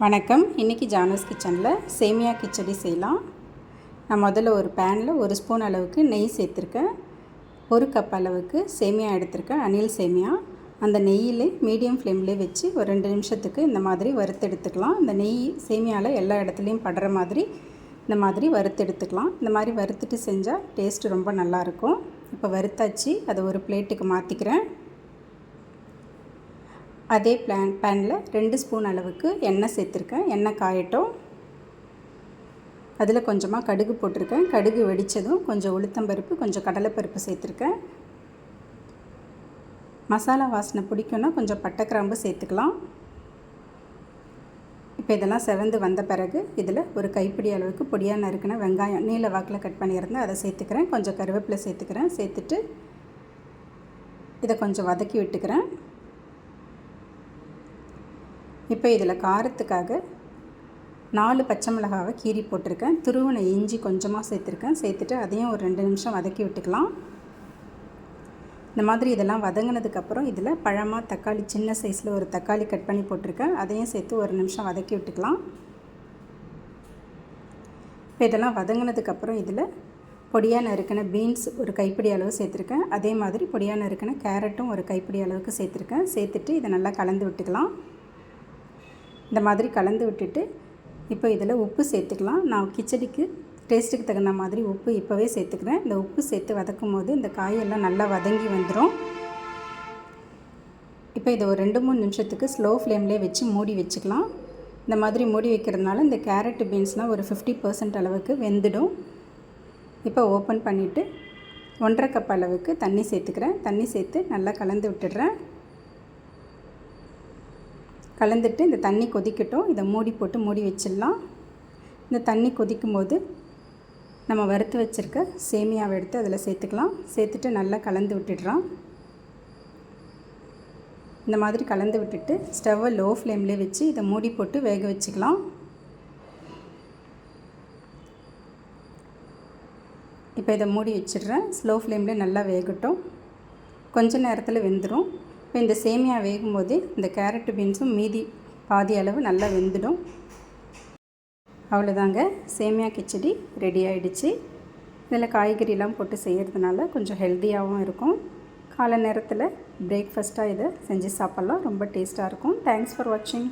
வணக்கம். இன்றைக்கி ஜானஸ் கிச்சனில் சேமியா கிச்சடி செய்யலாம். நான் முதல்ல ஒரு பேனில் 1 ஸ்பூன் அளவுக்கு நெய் சேர்த்துருக்கேன். 1 கப் அளவுக்கு சேமியா எடுத்திருக்கேன், அணில் சேமியா. அந்த நெய்யில் மீடியம் ஃப்ளேம்லேயே வச்சு ஒரு 2 நிமிஷத்துக்கு இந்த மாதிரி வறுத்தெடுத்துக்கலாம். இந்த நெய் சேமியாவில் எல்லா இடத்துலையும் படுற மாதிரி இந்த மாதிரி வறுத்தெடுத்துக்கலாம். இந்த மாதிரி வறுத்துட்டு செஞ்சால் டேஸ்ட்டு ரொம்ப நல்லாயிருக்கும். இப்போ வறுத்தாச்சு, அதை ஒரு பிளேட்டுக்கு மாற்றிக்கிறேன். அதே பேனில் 2 ஸ்பூன் அளவுக்கு எண்ணெய் சேர்த்துருக்கேன். எண்ணெய் காயட்டும். அதில் கொஞ்சமாக கடுகு போட்டிருக்கேன். கடுகு வெடித்ததும் கொஞ்சம் உளுத்தம்பருப்பு, கொஞ்சம் கடலைப்பருப்பு சேர்த்துருக்கேன். மசாலா வாசனை பிடிக்குன்னா கொஞ்சம் பட்டை கிராம்பு சேர்த்துக்கலாம். இப்போ இதெல்லாம் செவந்து வந்த பிறகு இதில் ஒரு கைப்பிடி அளவுக்கு பொடியாக நறுக்கின வெங்காயம் நீல வாக்கில் கட் பண்ணியிருந்தேன், அதை சேர்த்துக்கிறேன். கொஞ்சம் கருவேப்பிலை சேர்த்துக்கிறேன். சேர்த்துட்டு இதை கொஞ்சம் வதக்கி விட்டுக்கிறேன். இப்போ இதில் காரத்துக்காக 4 பச்சை மிளகாவை கீறி போட்டிருக்கேன். துருவின இஞ்சி கொஞ்சமாக சேர்த்துருக்கேன். சேர்த்துட்டு அதையும் ஒரு 2 நிமிஷம் வதக்கி விட்டுக்கலாம். இந்த மாதிரி இதெல்லாம் வதங்கினதுக்கப்புறம் இதில் பழமாக தக்காளி, சின்ன சைஸில் ஒரு தக்காளி கட் பண்ணி போட்டிருக்கேன். அதையும் சேர்த்து ஒரு நிமிஷம் வதக்கி விட்டுக்கலாம். இப்போ இதெல்லாம் வதங்கினதுக்கப்புறம் இதில் பொடியாக நறுக்கின பீன்ஸ் ஒரு கைப்பிடி அளவு சேர்த்துருக்கேன். அதே மாதிரி பொடியாக நறுக்கின கேரட்டும் ஒரு கைப்பிடி அளவுக்கு சேர்த்துருக்கேன். சேர்த்துட்டு இதை நல்லா கலந்து விட்டுக்கலாம். இந்த மாதிரி கலந்து விட்டுட்டு இப்போ இதில் உப்பு சேர்த்துக்கலாம். நான் கிச்சடிக்கு டேஸ்ட்டுக்கு தகுந்த மாதிரி உப்பு இப்போவே சேர்த்துக்கிறேன். இந்த உப்பு சேர்த்து வதக்கும் போது இந்த காயெல்லாம் நல்லா வதங்கி வந்துடும். இப்போ இதை ஒரு 2-3 நிமிஷத்துக்கு ஸ்லோ ஃப்ளேம்லேயே வச்சு மூடி வச்சுக்கலாம். இந்த மாதிரி மூடி வைக்கிறதுனால இந்த கேரட் பீன்ஸ்னால் ஒரு 50% அளவுக்கு வெந்துடும். இப்போ ஓப்பன் பண்ணிவிட்டு 1.5 கப் அளவுக்கு தண்ணி சேர்த்துக்கிறேன். தண்ணி சேர்த்து நல்லா கலந்து விட்டுடுறேன். கலந்துட்டு இந்த தண்ணி கொதிக்கட்டும். இதை மூடி போட்டு மூடி வச்சிடலாம். இந்த தண்ணி கொதிக்கும் போது நம்ம வறுத்து வச்சுருக்க சேமியாவை எடுத்து அதில் சேர்த்துக்கலாம். சேர்த்துட்டு நல்லா கலந்து விட்டுடுறோம். இந்த மாதிரி கலந்து விட்டுட்டு ஸ்டவ்வை லோ ஃப்ளேம்லேயே வச்சு இதை மூடி போட்டு வேக வச்சுக்கலாம். இப்போ இதை மூடி வச்சிடுறேன். ஸ்லோ ஃப்ளேம்லேயே நல்லா வேகட்டும். கொஞ்ச நேரத்தில் வெந்துடும். இப்போ இந்த சேமியா வேகும்போது இந்த கேரட்டு பீன்ஸும் மீதி பாதி அளவு நல்லா வெந்துடும். அவ்வளோதாங்க, சேமியா கிச்சடி ரெடி ஆகிடுச்சு. இதில் காய்கறிலாம் போட்டு செய்கிறதுனால கொஞ்சம் ஹெல்த்தியாகவும் இருக்கும். காலை நேரத்தில் பிரேக்ஃபாஸ்ட்டாக இதை செஞ்சு சாப்பிட்லாம். ரொம்ப டேஸ்ட்டாக இருக்கும். தேங்க்ஸ் ஃபார் வாட்சிங்.